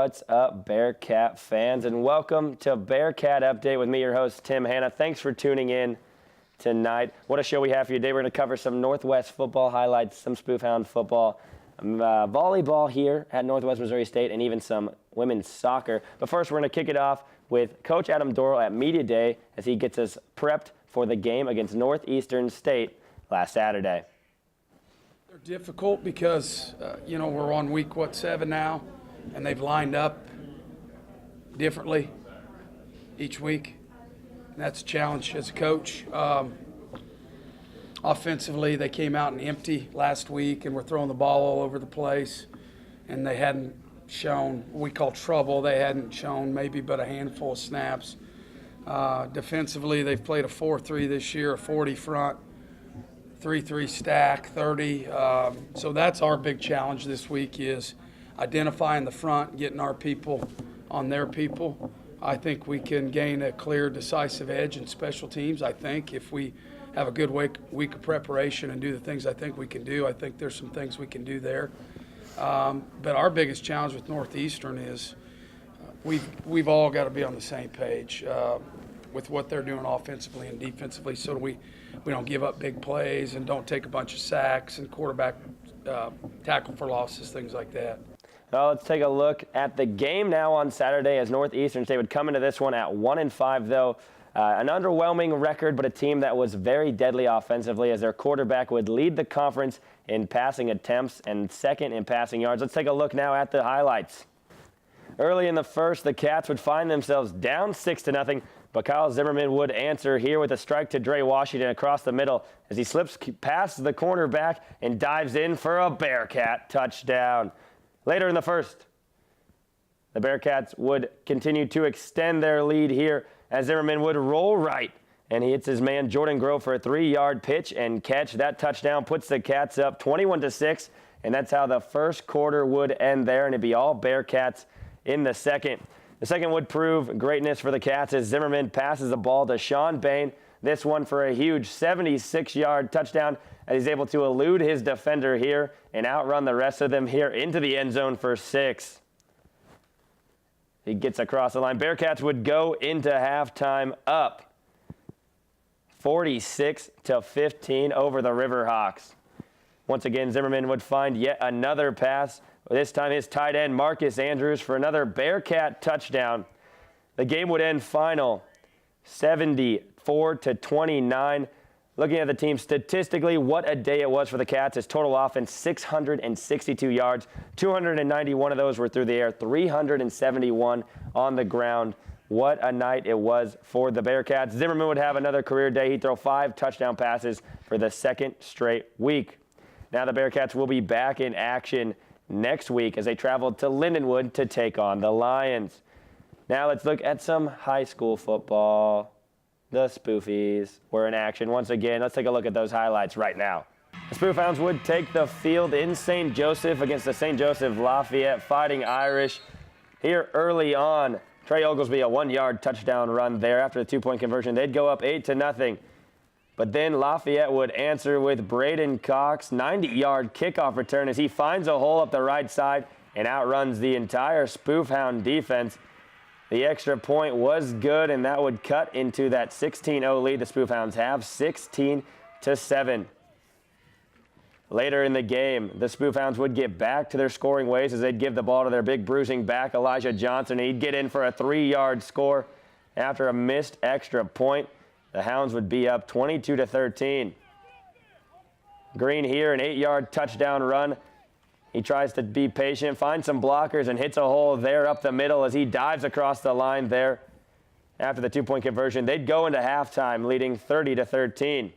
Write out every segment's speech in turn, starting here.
What's up, Bearcat fans, and welcome to Bearcat Update with me, your host, Tim Hanna. Thanks for tuning in tonight. What a show we have for you today. We're going to cover some Northwest football highlights, some Spoofhound football, volleyball here at Northwest Missouri State, and even some women's soccer. But first, we're going to kick it off with Coach Adam Dorrell at Media Day as he gets us prepped for the game against Northeastern State last Saturday. They're difficult because, we're on week, 7 now, and they've lined up differently each week. And that's a challenge as a coach. Offensively, they came out and empty last week and were throwing the ball all over the place. And they hadn't shown what we call trouble. They hadn't shown maybe but a handful of snaps. Defensively, they've played a 4-3 this year, a 40 front, 3-3 stack, 30. So that's our big challenge this week is identifying the front, getting our people on their people. I think we can gain a clear, decisive edge in special teams. I think if we have a good week of preparation and do the things I think we can do, I think there's some things we can do there. But our biggest challenge with Northeastern is we've all got to be on the same page with what they're doing offensively and defensively, so we don't give up big plays and don't take a bunch of sacks and quarterback tackle for losses, things like that. Well, let's take a look at the game now on Saturday as Northeastern State would come into this one at 1-5, though. An underwhelming record, but a team that was very deadly offensively as their quarterback would lead the conference in passing attempts and second in passing yards. Let's take a look now at the highlights. Early in the first, the Cats would find themselves down 6-0, but Kyle Zimmerman would answer here with a strike to Dre Washington across the middle as he slips past the cornerback and dives in for a Bearcat touchdown. Later in the first, the Bearcats would continue to extend their lead here as Zimmerman would roll right, and he hits his man Jordan Grove for a 3-yard pitch and catch. That touchdown puts the Cats up 21-6, and that's how the first quarter would end there, and it'd be all Bearcats in the second. The second would prove greatness for the Cats as Zimmerman passes the ball to Sean Bain, this one for a huge 76-yard touchdown, and he's able to elude his defender here and outrun the rest of them here into the end zone for 6. He gets across the line. Bearcats would go into halftime up 46-15 over the Riverhawks. Once again, Zimmerman would find yet another pass. This time his tight end Marcus Andrews for another Bearcat touchdown. The game would end final 74-29. Looking at the team statistically, what a day it was for the Cats. His total offense, 662 yards. 291 of those were through the air, 371 on the ground. What a night it was for the Bearcats. Zimmerman would have another career day. He'd throw 5 touchdown passes for the second straight week. Now the Bearcats will be back in action next week as they travel to Lindenwood to take on the Lions. Now let's look at some high school football. The Spoofies were in action once again. Let's take a look at those highlights right now. The Spoofhounds would take the field in St. Joseph against the St. Joseph Lafayette Fighting Irish. Here early on, Trey Oglesby, a 1-yard touchdown run there after the 2-point conversion. They'd go up 8-0. But then Lafayette would answer with Brayden Cox, 90-yard kickoff return as he finds a hole up the right side and outruns the entire Spoofhound defense. The extra point was good, and that would cut into that 16-0 lead the Spoofhounds have, 16-7. Later in the game, the Spoofhounds would get back to their scoring ways as they'd give the ball to their big bruising back, Elijah Johnson. He'd get in for a 3-yard score after a missed extra point. The Hounds would be up 22-13. Green here, an 8-yard touchdown run. He tries to be patient, finds some blockers, and hits a hole there up the middle as he dives across the line there. After the 2-point conversion, they'd go into halftime, leading 30-13.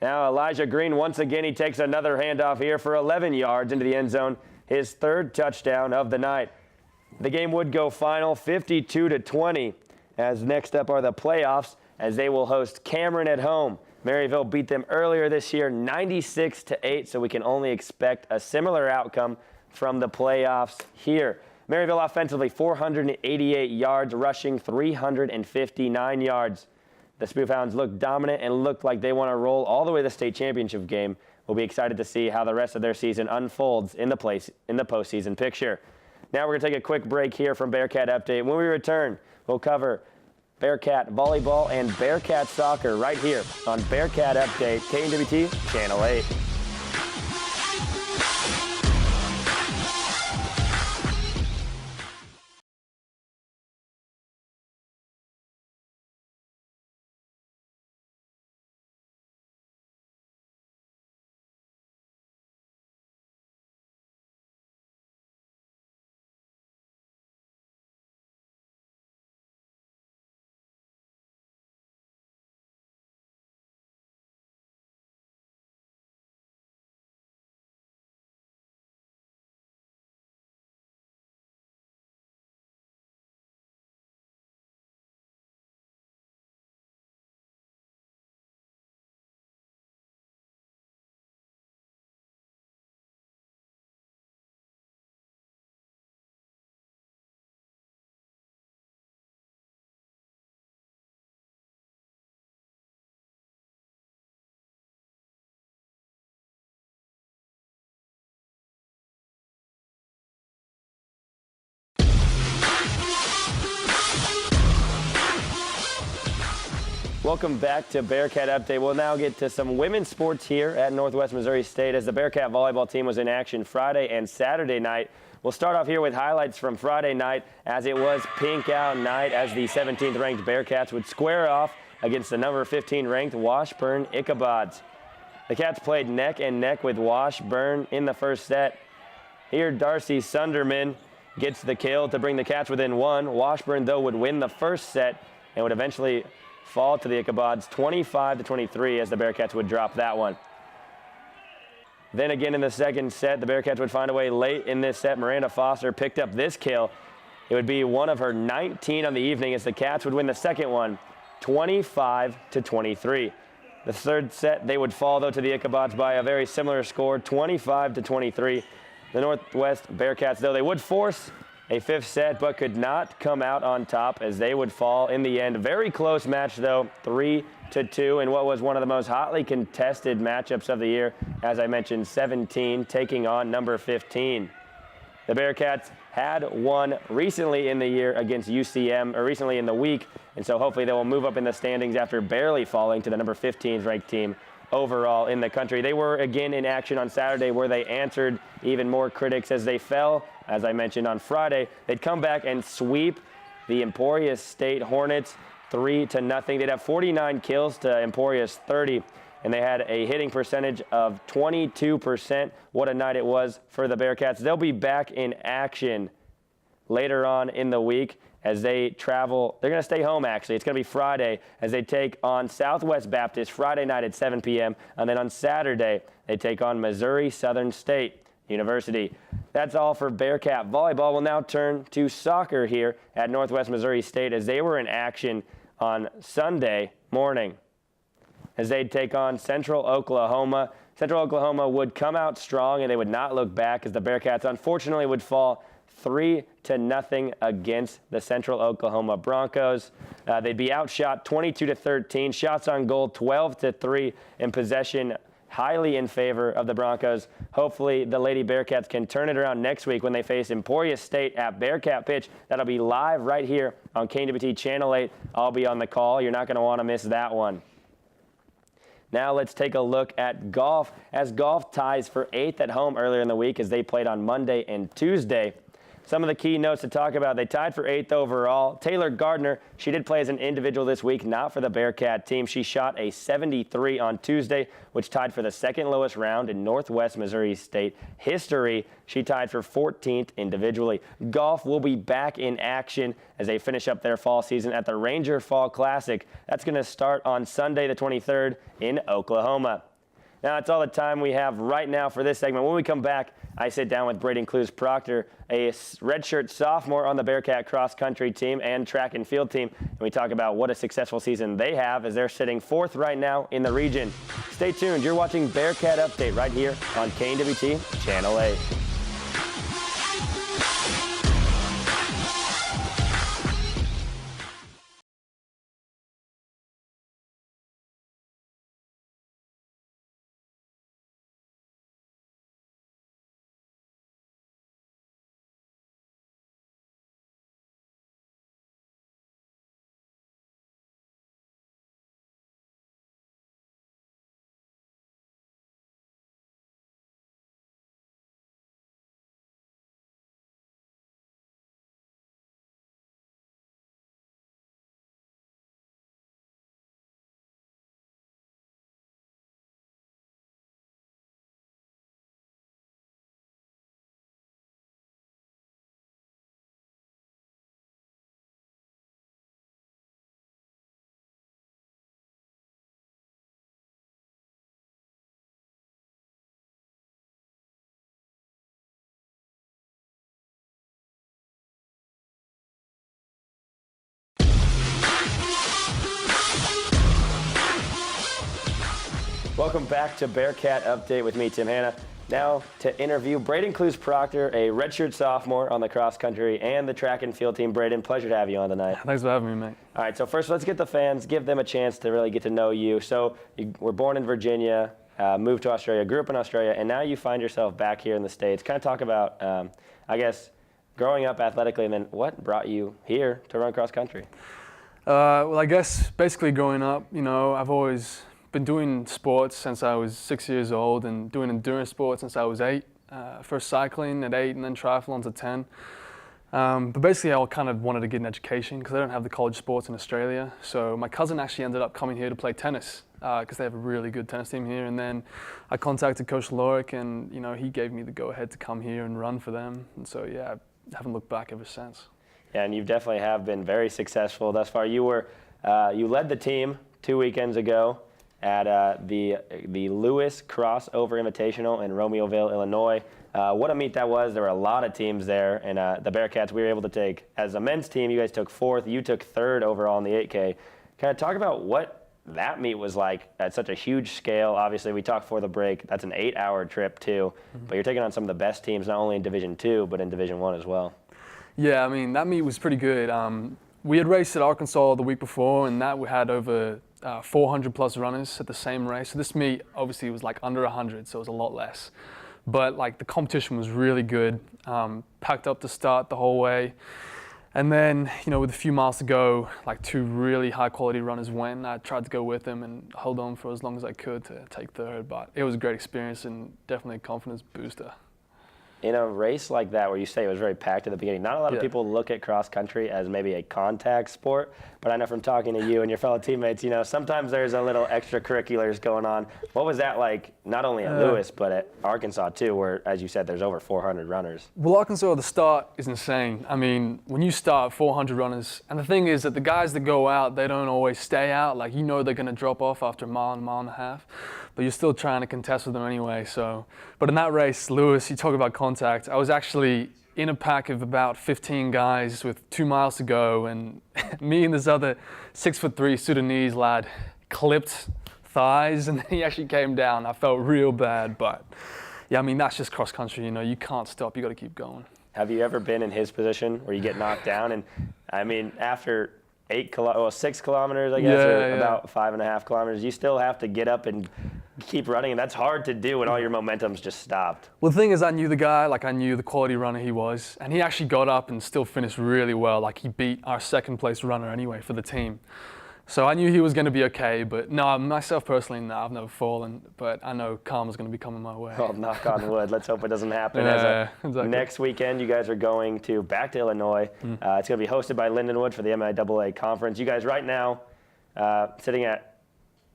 Now Elijah Green, once again, he takes another handoff here for 11 yards into the end zone, his 3rd touchdown of the night. The game would go final 52-20, as next up are the playoffs, as they will host Cameron at home. Maryville beat them earlier this year 96-8, so we can only expect a similar outcome from the playoffs here. Maryville offensively 488 yards, rushing 359 yards. The Spoofhounds looked dominant and looked like they want to roll all the way to the state championship game. We'll be excited to see how the rest of their season unfolds in the postseason picture. Now we're going to take a quick break here from Bearcat Update. When we return, we'll cover Bearcat Volleyball and Bearcat Soccer right here on Bearcat Update, KNWT Channel 8. Welcome back to Bearcat Update. We'll now get to some women's sports here at Northwest Missouri State as the Bearcat volleyball team was in action Friday and Saturday night. We'll start off here with highlights from Friday night as it was pink out night as the 17th ranked Bearcats would square off against the number 15 ranked Washburn Ichabods. The Cats played neck and neck with Washburn in the first set. Here Darcy Sunderman gets the kill to bring the Cats within one. Washburn though would win the first set and would eventually fall to the Ichabods 25-23 as the Bearcats would drop that one. Then again in the second set, the Bearcats would find a way late in this set. Miranda Foster picked up this kill. It would be one of her 19 on the evening as the Cats would win the second one 25-23. The third set, they would fall though to the Ichabods by a very similar score, 25-23. The Northwest Bearcats though, they would force a fifth set, but could not come out on top as they would fall in the end. Very close match, though, 3-2, in what was one of the most hotly contested matchups of the year. As I mentioned, 17 taking on number 15. The Bearcats had won recently in the year against UCM, or recently in the week, and so hopefully they will move up in the standings after barely falling to the number 15 ranked team overall in the country. They were again in action on Saturday where they answered even more critics as they fell, as I mentioned on Friday. They'd come back and sweep the Emporia State Hornets 3-0. They'd have 49 kills to Emporia's 30, and they had a hitting percentage of 22%. What a night it was for the Bearcats. They'll be back in action later on in the week as they travel. They're going to stay home, actually. It's going to be Friday as they take on Southwest Baptist Friday night at 7 p.m. And then on Saturday, they take on Missouri Southern State University. That's all for Bearcat volleyball. We'll now turn to soccer here at Northwest Missouri State as they were in action on Sunday morning as they'd take on Central Oklahoma. Central Oklahoma would come out strong and they would not look back as the Bearcats unfortunately would fall 3-0 against the Central Oklahoma Broncos. They'd be outshot 22-13, shots on goal 12-3, and possession highly in favor of the Broncos. Hopefully the Lady Bearcats can turn it around next week when they face Emporia State at Bearcat Pitch. That'll be live right here on KNWT Channel 8. I'll be on the call. You're not going to want to miss that one. Now let's take a look at golf as golf ties for 8th at home earlier in the week as they played on Monday and Tuesday. Some of the key notes to talk about: they tied for 8th overall. Taylor Gardner, she did play as an individual this week, not for the Bearcat team. She shot a 73 on Tuesday, which tied for the second lowest round in Northwest Missouri State history. She tied for 14th individually. Golf will be back in action as they finish up their fall season at the Ranger Fall Classic. That's going to start on Sunday the 23rd in Oklahoma. Now, that's all the time we have right now for this segment. When we come back, I sit down with Brayden Clews-Proctor, a redshirt sophomore on the Bearcat cross-country team and track and field team, and we talk about what a successful season they have as they're sitting 4th right now in the region. Stay tuned. You're watching Bearcat Update right here on KNWT Channel 8. Welcome back to Bearcat Update with me, Tim Hanna. Now to interview Brayden Clews-Proctor, a redshirt sophomore on the cross country and the track and field team. Brayden, pleasure to have you on tonight. Thanks for having me, mate. All right, so first let's get the fans, give them a chance to really get to know you. So you were born in Virginia, moved to Australia, grew up in Australia, and now you find yourself back here in the States. Kind of talk about, I guess, growing up athletically, and then what brought you here to run cross country? Well, I guess basically growing up, I've always been doing sports since I was 6 years old and doing endurance sports since I was 8. First cycling at 8 and then triathlons at 10. But basically I kind of wanted to get an education because I don't have the college sports in Australia. So my cousin actually ended up coming here to play tennis because they have a really good tennis team here. And then I contacted Coach Lorick and, he gave me the go-ahead to come here and run for them. And so, yeah, I haven't looked back ever since. Yeah, and you definitely have been very successful thus far. You led the team 2 weekends ago at the Lewis Crossover Invitational in Romeoville, Illinois. What a meet that was. There were a lot of teams there, and the Bearcats, we were able to take, as a men's team, you guys took 4th, you took 3rd overall in the 8K. Kind of talk about what that meet was like at such a huge scale. Obviously, we talked before the break, that's an 8-hour trip too, but you're taking on some of the best teams, not only in Division II, but in Division I as well. Yeah, I mean, that meet was pretty good. We had raced at Arkansas the week before, and that we had over 400 plus runners at the same race. So this meet obviously was like under 100, so it was a lot less. But like the competition was really good, packed up to start the whole way. And then, with a few miles to go, like 2 really high quality runners went. I tried to go with them and hold on for as long as I could to take 3rd, but it was a great experience and definitely a confidence booster. In a race like that where you say it was very packed at the beginning, not a lot of people look at cross country as maybe a contact sport, but I know from talking to you and your fellow teammates, sometimes there's a little extracurriculars going on. What was that like, not only at Lewis, but at Arkansas too, where, as you said, there's over 400 runners? Well, Arkansas, the start is insane. I mean, when you start 400 runners, and the thing is that the guys that go out, they don't always stay out. Like, they're going to drop off after a mile and a half. But you're still trying to contest with them anyway. But in that race, Lewis, you talk about contact. I was actually in a pack of about 15 guys with 2 miles to go, and me and this other 6'3" Sudanese lad clipped thighs, and then he actually came down. I felt real bad, but yeah, I mean, that's just cross country. You can't stop. You got to keep going. Have you ever been in his position where you get knocked down? And I mean, after 6 kilometers, I guess, about 5.5 kilometers, you still have to get up and keep running, and that's hard to do when all your momentum's just stopped. Well, the thing is, I knew the guy, I knew the quality runner he was, and he actually got up and still finished really well. He beat our 2nd place runner anyway for the team. So I knew he was going to be okay, but no, myself personally, no, I've never fallen, but I know karma's going to be coming my way. Well, knock on wood. Let's hope it doesn't happen. Exactly. Next weekend, you guys are going back to Illinois. It's going to be hosted by Lindenwood for the MIAA conference. You guys right now sitting at,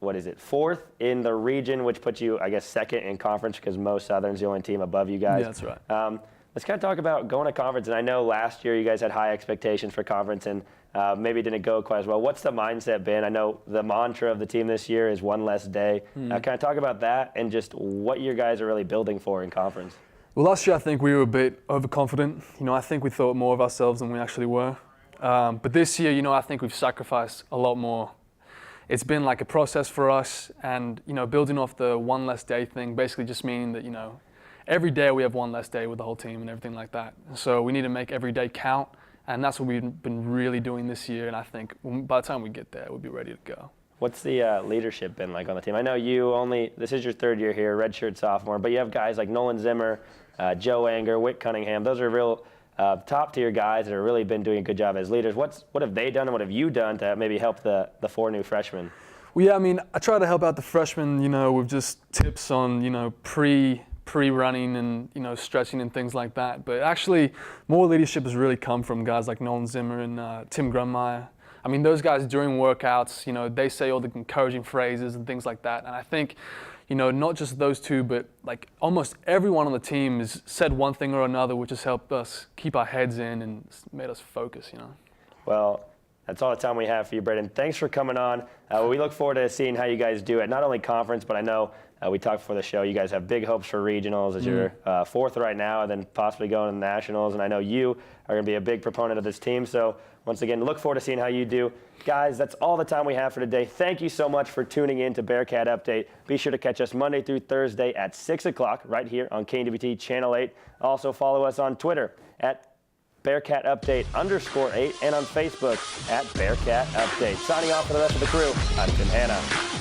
4th in the region, which puts you, I guess, 2nd in conference because Mo Southern's the only team above you guys. Yeah, that's right. Let's kind of talk about going to conference. And I know last year you guys had high expectations for conference and maybe didn't go quite as well. What's the mindset been? I know the mantra of the team this year is one less day. Kind of talk about that and just what you guys are really building for in conference. Well, last year I think we were a bit overconfident. I think we thought more of ourselves than we actually were. But this year, I think we've sacrificed a lot more. It's been like a process for us, and building off the one less day thing, basically just meaning that every day we have one less day with the whole team and everything like that. So we need to make every day count, and that's what we've been really doing this year. And I think by the time we get there, we'll be ready to go. What's the leadership been like on the team? I know this is your 3rd year here, redshirt sophomore, but you have guys like Nolan Zimmer, Joe Anger, Whit Cunningham. Those are real top tier guys that have really been doing a good job as leaders. What have they done and what have you done to maybe help the 4 new freshmen? Well, yeah, I mean, I try to help out the freshmen, with just tips on, pre-running and, stretching and things like that. But actually, more leadership has really come from guys like Nolan Zimmer and Tim Grunmeyer. I mean, those guys during workouts, they say all the encouraging phrases and things like that. And I think, not just those two, but like almost everyone on the team has said one thing or another, which has helped us keep our heads in and made us focus, Well, That's all the time we have for you, Brayden. Thanks for coming on. We look forward to seeing how you guys do it, not only conference, but I know we talked before the show. You guys have big hopes for regionals as you're fourth right now and then possibly going to the nationals. And I know you are going to be a big proponent of this team. So once again, look forward to seeing how you do. Guys, that's all the time we have for today. Thank you so much for tuning in to Bearcat Update. Be sure to catch us Monday through Thursday at 6 o'clock right here on KNWT Channel 8. Also follow us on Twitter at Bearcat Update _8 and on Facebook at Bearcat Update. Signing off for the rest of the crew, I'm Tim Hanna.